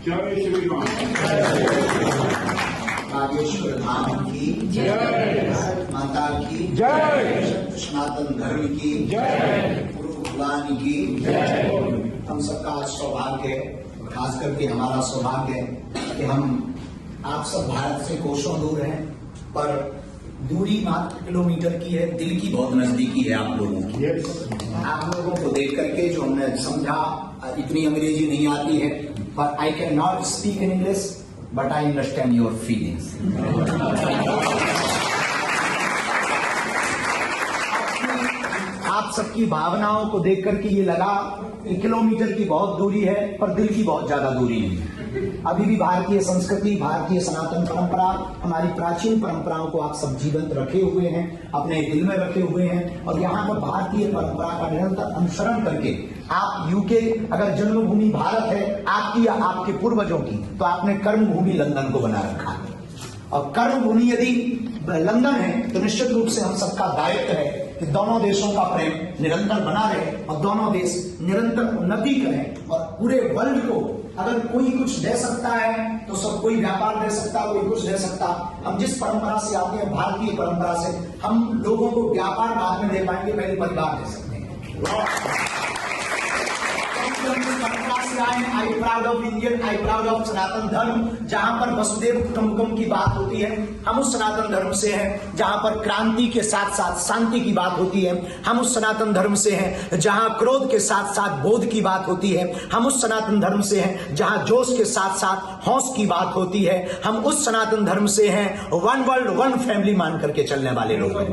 जय श्री राम। नागेश्वर धाम की जय। माता की जय। सनातन धर्म की जय। गुरु भगवान की जय। हम सबका सौभाग्य है, खास करके हमारा सौभाग्य है कि हम आप सब भारत से कोसों दूर हैं, पर दूरी मात्र किलोमीटर की है, दिल की बहुत नजदीकी है आप लोगों की। आप लोगों को देख करके जो हमने समझा, इतनी अंग्रेजी नहीं आती है, पर I can not speak in English but I understand your feelings. आप सबकी भावनाओं को देख करके ये लगा कि किलोमीटर की बहुत दूरी है, पर दिल की बहुत ज्यादा दूरी नहीं है। अभी भी भारतीय संस्कृति, भारतीय सनातन परंपरा, हमारी प्राचीन परंपराओं को आप सब जीवंत रखे हुए हैं, अपने दिल में रखे हुए हैं, और यहाँ पर भारतीय परंपरा का निरंतर अनुसरण करके आप यूके, अगर जन्मभूमि भारत है आपकी या आपके पूर्वजों की, तो आपने कर्मभूमि लंदन को बना रखा है। और कर्मभूमि यदि लंदन है तो निश्चित रूप से हम सबका दायित्व है कि दोनों देशों का प्रेम निरंतर बना रहे और दोनों देश निरंतर उन्नति करें। और पूरे वर्ल्ड को अगर कोई कुछ दे सकता है तो सब, कोई व्यापार दे सकता, कोई कुछ दे सकता। हम जिस परंपरा से आते हैं, भारतीय परंपरा से, हम लोगों को व्यापार बाद में दे पाएंगे, पहले परिवार दे सकते हैं। परंपरा से आए हैं, I proud of Indian, I proud of Sanatan Dharma, जहां पर वसुदेव कुटुंबकम की बात होती है, हम उस सनातन धर्म से हैं जहां पर क्रांति के साथ साथ शांति की बात होती है। हम उस सनातन धर्म से हैं जहां क्रोध के साथ साथ बोध की बात होती है। हम उस सनातन धर्म से हैं जहां जोश के साथ साथ हौस की बात होती है। हम उस सनातन धर्म से हैं वन वर्ल्ड वन फैमिली मान करके चलने वाले लोग हैं।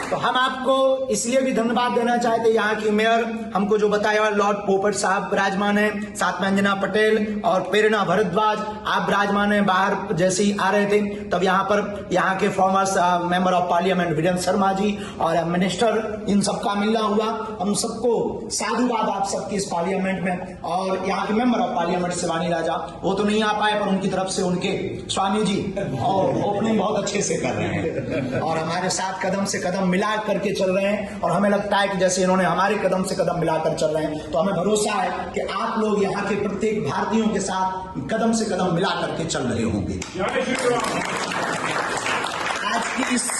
तो हम आपको इसलिए भी धन्यवाद देना चाहते, यहाँ की मेयर हमको जो बताया, लॉर्ड पोपट साहब विराजमान है, साथ में अंजना पटेल और प्रेरणा भारद्वाज आप विराजमान है। बाहर जैसे ही आ रहे थे तब यहाँ पर यहाँ के former member of parliament Virendra Sharma ji और मिनिस्टर, इन सबका मिलना हुआ। हम सबको साधुवाद आप सबके इस पार्लियामेंट में। और यहाँ के मेंबर ऑफ पार्लियामेंट शिवानी राजा, वो तो नहीं आ पाए, पर उनकी तरफ से उनके स्वामी जी और ओपनिंग बहुत अच्छे से कर रहे हैं और हमारे साथ कदम से कदम मिला करके चल रहे हैं। और हमें लगता है कि जैसे इन्होंने हमारे कदम से कदम मिलाकर चल रहे हैं, तो हमें भरोसा है कि आप लोग यहाँ के प्रत्येक भारतीयों के साथ कदम से कदम मिला करके चल रहे होंगे। आज की इस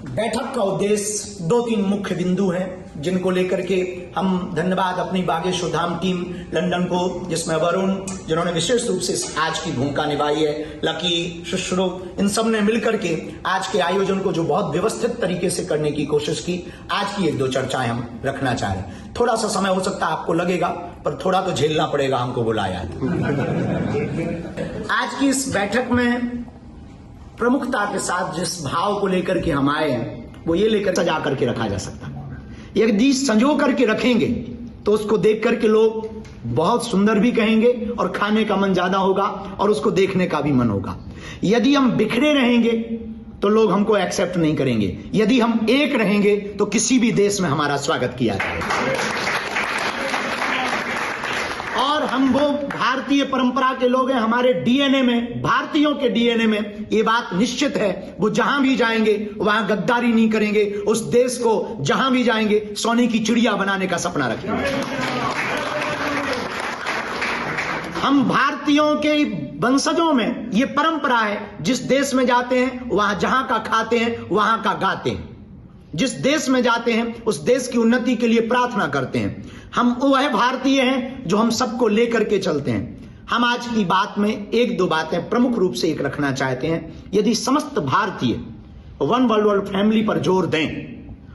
बैठक का उद्देश्य 2-3 मुख्य बिंदु हैं, जिनको लेकर के हम धन्यवाद अपनी बागेश्वर धाम टीम लंदन को, जिसमें वरुण जिन्होंने विशेष रूप से आज की भूमिका निभाई है, लकी, शुश्रू, इन सब ने मिलकर के आज के आयोजन को जो बहुत व्यवस्थित तरीके से करने की कोशिश की। आज की 1-2 चर्चाएं हम रखना चाह रहे हैं। थोड़ा सा समय हो सकता है आपको लगेगा, पर थोड़ा तो झेलना पड़ेगा, हमको बुलाया है। आज की इस बैठक में प्रमुखता के साथ जिस भाव को लेकर के हम आए हैं, वो ये लेकर सजा करके रखा जा सकता है। यदि संजो करके रखेंगे तो उसको देख करके लोग बहुत सुंदर भी कहेंगे और खाने का मन ज्यादा होगा और उसको देखने का भी मन होगा। यदि हम बिखरे रहेंगे तो लोग हमको एक्सेप्ट नहीं करेंगे। यदि हम एक रहेंगे तो किसी भी देश में हमारा स्वागत किया जाएगा। और हम वो भारतीय परंपरा के लोग हैं, हमारे डीएनए में, भारतीयों के डीएनए में ये बात निश्चित है, वो जहां भी जाएंगे वहां गद्दारी नहीं करेंगे। उस देश को जहां भी जाएंगे सोने की चिड़िया बनाने का सपना रखेंगे। हम भारतीयों के वंशजों में ये परंपरा है, जिस देश में जाते हैं वहां जहां का खाते हैं वहां का गाते हैं। जिस देश में जाते हैं उस देश की उन्नति के लिए प्रार्थना करते हैं। हम वह भारतीय हैं जो हम सबको लेकर के चलते हैं। हम आज की बात में 1-2 बातें प्रमुख रूप से एक रखना चाहते हैं। यदि समस्त भारतीय वन वर्ल्ड फैमिली पर जोर दें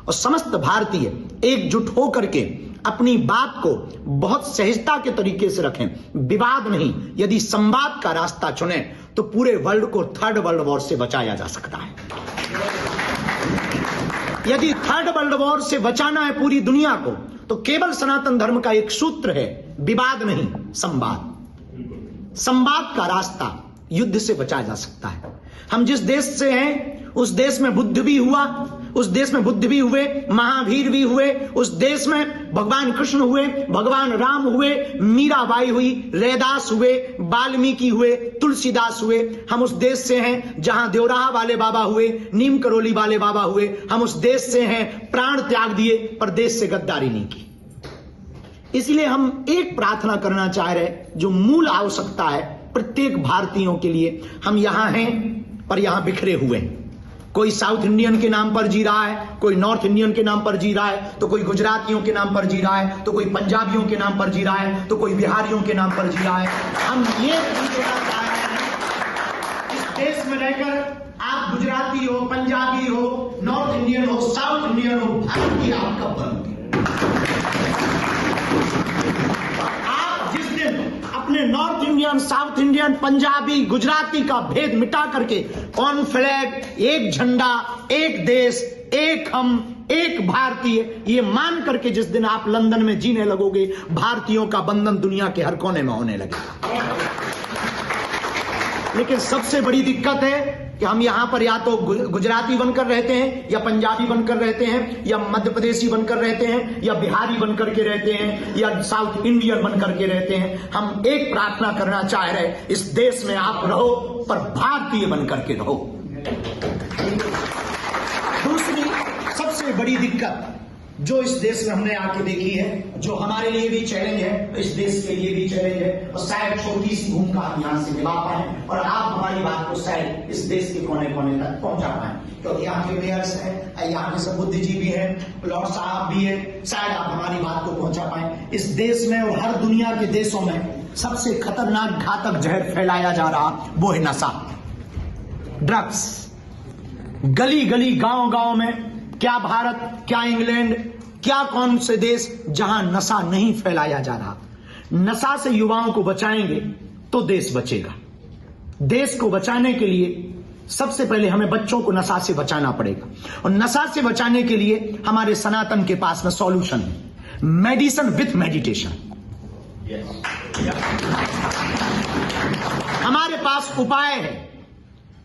और समस्त भारतीय एकजुट होकर के अपनी बात को बहुत सहजता के तरीके से रखें, विवाद नहीं, यदि संवाद का रास्ता चुने, तो पूरे वर्ल्ड को 3rd वर्ल्ड वॉर से बचाया जा सकता है। यदि 3rd वर्ल्ड वॉर से बचाना है पूरी दुनिया को, तो केवल सनातन धर्म का एक सूत्र है, विवाद नहीं, संवाद। संवाद का रास्ता युद्ध से बचाया जा सकता है। हम जिस देश से हैं उस देश में बुद्ध भी हुआ, उस देश में बुद्ध भी हुए, महावीर भी हुए, उस देश में भगवान कृष्ण हुए, भगवान राम हुए, मीराबाई हुई, रैदास हुए, वाल्मीकि हुए, तुलसीदास हुए। हम उस देश से हैं जहां देवराहा वाले बाबा हुए, नीम करोली वाले बाबा हुए। हम उस देश से हैं प्राण त्याग दिए पर देश से गद्दारी नहीं की। इसलिए हम एक प्रार्थना करना चाह रहे, जो मूल आवश्यकता है प्रत्येक भारतीयों के लिए। हम यहां हैं पर यहां बिखरे हुए हैं। कोई साउथ इंडियन के नाम पर जी रहा है, कोई नॉर्थ इंडियन के नाम पर जी रहा है, तो कोई गुजरातियों के नाम पर जी रहा है, तो कोई पंजाबियों के नाम पर जी रहा है, तो कोई बिहारियों के नाम पर जी रहा है। हम ये नहीं कहना चाह रहे हैं इस देश में रहकर आप गुजराती हो, पंजाबी हो, नॉर्थ इंडियन हो, साउथ इंडियन हो, भारतीय आप कब बनोगे? आप जिस दिन अपने north Indian, south Indian, Punjabi, Gujarati का भेद मिटा करके ऑन फ्लैग, एक झंडा, एक देश, एक हम, एक भारतीय, ये मान करके जिस दिन आप लंदन में जीने लगोगे, भारतीयों का बंधन दुनिया के हर कोने में होने लगेगा। लेकिन सबसे बड़ी दिक्कत है कि हम यहां पर या तो गुजराती बनकर रहते हैं, या पंजाबी बनकर रहते हैं, या मध्य प्रदेशी बनकर रहते हैं, या बिहारी बनकर के रहते हैं, या साउथ इंडियन बनकर के रहते हैं। हम एक प्रार्थना करना चाह रहे, इस देश में आप रहो पर भारतीय बनकर के रहो। दूसरी सबसे बड़ी दिक्कत जो इस देश में हमने आके देखी है, जो हमारे लिए भी चैलेंज है, इस देश के लिए भी चैलेंज है, और शायद छोटी सी भूमिका हम यहां से निभा पाए और आप हमारी बात को शायद इस देश के कोने कोने तक पहुंचा पाए, क्योंकि यहाँ के मेयर्स हैं, यहाँ के सब बुद्धिजीवी हैं, लॉर्ड साहब भी है, शायद आप हमारी बात को पहुंचा पाए। इस देश में और हर दुनिया के देशों में सबसे खतरनाक घातक जहर फैलाया जा रहा वो है नशा, ड्रग्स। गली गली, गांव गांव में, क्या भारत, क्या इंग्लैंड, क्या कौन से देश जहां नशा नहीं फैलाया जा रहा। नशा से युवाओं को बचाएंगे तो देश बचेगा। देश को बचाने के लिए सबसे पहले हमें बच्चों को नशा से बचाना पड़ेगा, और नशा से बचाने के लिए हमारे सनातन के पास में सॉल्यूशन है, मेडिसिन विथ मेडिटेशन। हमारे पास उपाय है,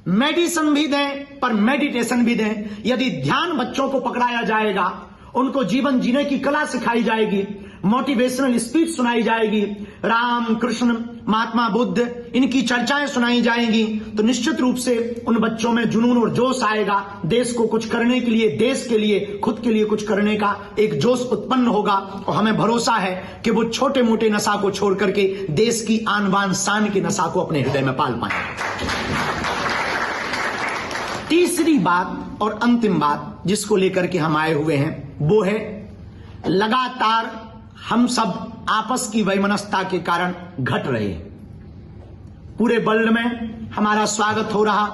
मेडिसिन भी दें पर मेडिटेशन भी दें। यदि ध्यान बच्चों को पकड़ाया जाएगा, उनको जीवन जीने की कला सिखाई जाएगी, मोटिवेशनल स्पीच सुनाई जाएगी, राम, कृष्ण, महात्मा बुद्ध, इनकी चर्चाएं सुनाई जाएंगी, तो निश्चित रूप से उन बच्चों में जुनून और जोश आएगा। देश को कुछ करने के लिए, देश के लिए, खुद के लिए कुछ करने का एक जोश उत्पन्न होगा, और हमें भरोसा है कि वो छोटे मोटे नशा को छोड़ करके देश की आन बान शान के नशा को अपने हृदय में पाल पाएंगे। तीसरी बात और अंतिम बात जिसको लेकर के हम आए हुए हैं वो है, लगातार हम सब आपस की वैमनस्यता के कारण घट रहे हैं। पूरे वर्ल्ड में हमारा स्वागत हो रहा,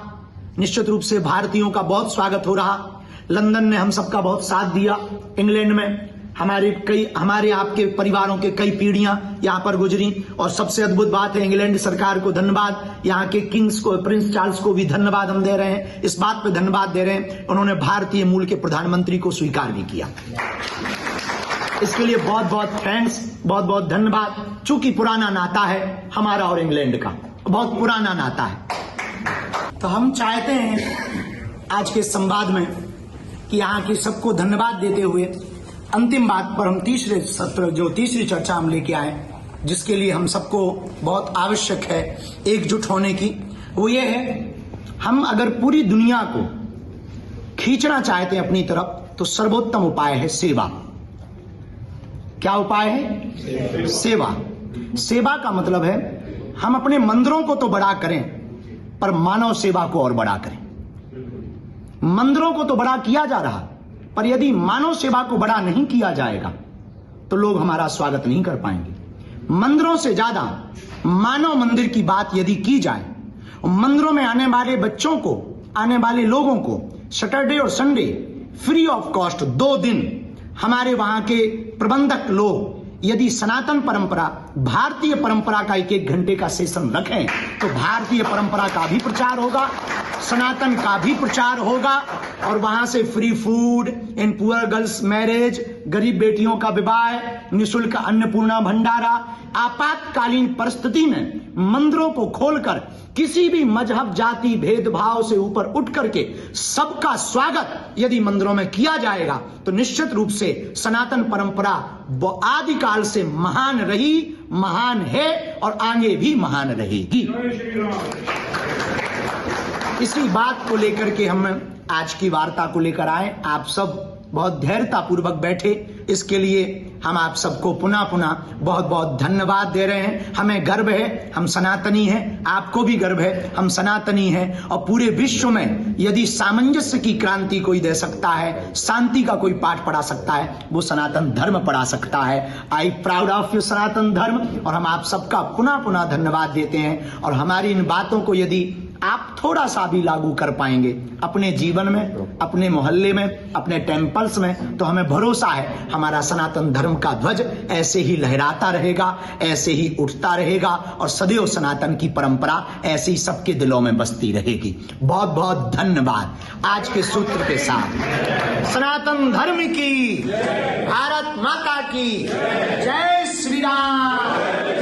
निश्चित रूप से भारतीयों का बहुत स्वागत हो रहा। लंदन ने हम सबका बहुत साथ दिया, इंग्लैंड में हमारे आपके परिवारों के कई पीढ़ियां यहां पर गुजरी, और सबसे अद्भुत बात है, इंग्लैंड सरकार को धन्यवाद, यहां के किंग्स को, प्रिंस चार्ल्स को भी धन्यवाद हम दे रहे हैं, इस बात पे धन्यवाद दे रहे हैं, उन्होंने भारतीय मूल के प्रधानमंत्री को स्वीकार भी किया। इसके लिए बहुत बहुत थैंक्स, बहुत बहुत धन्यवाद। चूंकि पुराना नाता है हमारा और इंग्लैंड का, बहुत पुराना नाता है। तो हम चाहते हैं आज के संवाद में कि यहाँ के सबको धन्यवाद देते हुए अंतिम बात पर हम तीसरे सत्र, जो तीसरी चर्चा हम लेके आए, जिसके लिए हम सबको बहुत आवश्यक है एकजुट होने की, वो ये है, हम अगर पूरी दुनिया को खींचना चाहते हैं अपनी तरफ, तो सर्वोत्तम उपाय है सेवा। क्या उपाय है? सेवा। सेवा का मतलब है हम अपने मंदिरों को तो बड़ा करें पर मानव सेवा को और बड़ा करें। मंदिरों को तो बड़ा किया जा रहा, पर यदि मानव सेवा को बड़ा नहीं किया जाएगा तो लोग हमारा स्वागत नहीं कर पाएंगे। मंदिरों से ज्यादा मानव मंदिर की बात यदि की जाए, मंदिरों में आने वाले बच्चों को, आने वाले लोगों को सैटरडे और संडे फ्री ऑफ कॉस्ट 2 दिन हमारे वहां के प्रबंधक लोग यदि सनातन परंपरा, भारतीय परंपरा का 1-1 घंटे का सेशन रखें, तो भारतीय परंपरा का भी प्रचार होगा, सनातन का भी प्रचार होगा, और वहां से free food in poor girls marriage, गरीब बेटियों का विवाह, निःशुल्क अन्नपूर्णा भंडारा, आपातकालीन परिस्थिति में मंदिरों को खोलकर किसी भी मजहब, जाति, भेदभाव से ऊपर उठ करके सबका स्वागत यदि मंदिरों में किया जाएगा, तो निश्चित रूप से सनातन परंपरा वो आदिकाल से महान रही, महान है और आगे भी महान रहेगी। इसी बात को लेकर के हम आज की वार्ता को लेकर आए। आप सब बहुत धैर्यतापूर्वक बैठे, इसके लिए हम आप सबको पुनः पुनः बहुत बहुत धन्यवाद दे रहे हैं। हमें गर्व है, हम सनातनी हैं, आपको भी गर्व है, हम सनातनी हैं। और पूरे विश्व में यदि सामंजस्य की क्रांति कोई दे सकता है, शांति का कोई पाठ पढ़ा सकता है, वो सनातन धर्म पढ़ा सकता है। आई प्राउड ऑफ यू सनातन धर्म। और हम आप सबका पुनः पुनः धन्यवाद देते हैं। और हमारी इन बातों को यदि आप थोड़ा सा भी लागू कर पाएंगे अपने जीवन में, अपने मोहल्ले में, अपने टेम्पल्स में, तो हमें भरोसा है हमारा सनातन धर्म का ध्वज ऐसे ही लहराता रहेगा, ऐसे ही उठता रहेगा और सदैव सनातन की परंपरा ऐसे ही सबके दिलों में बसती रहेगी। बहुत बहुत धन्यवाद। आज के सूत्र के साथ सनातन धर्म की, भारत माता की जय श्री राम।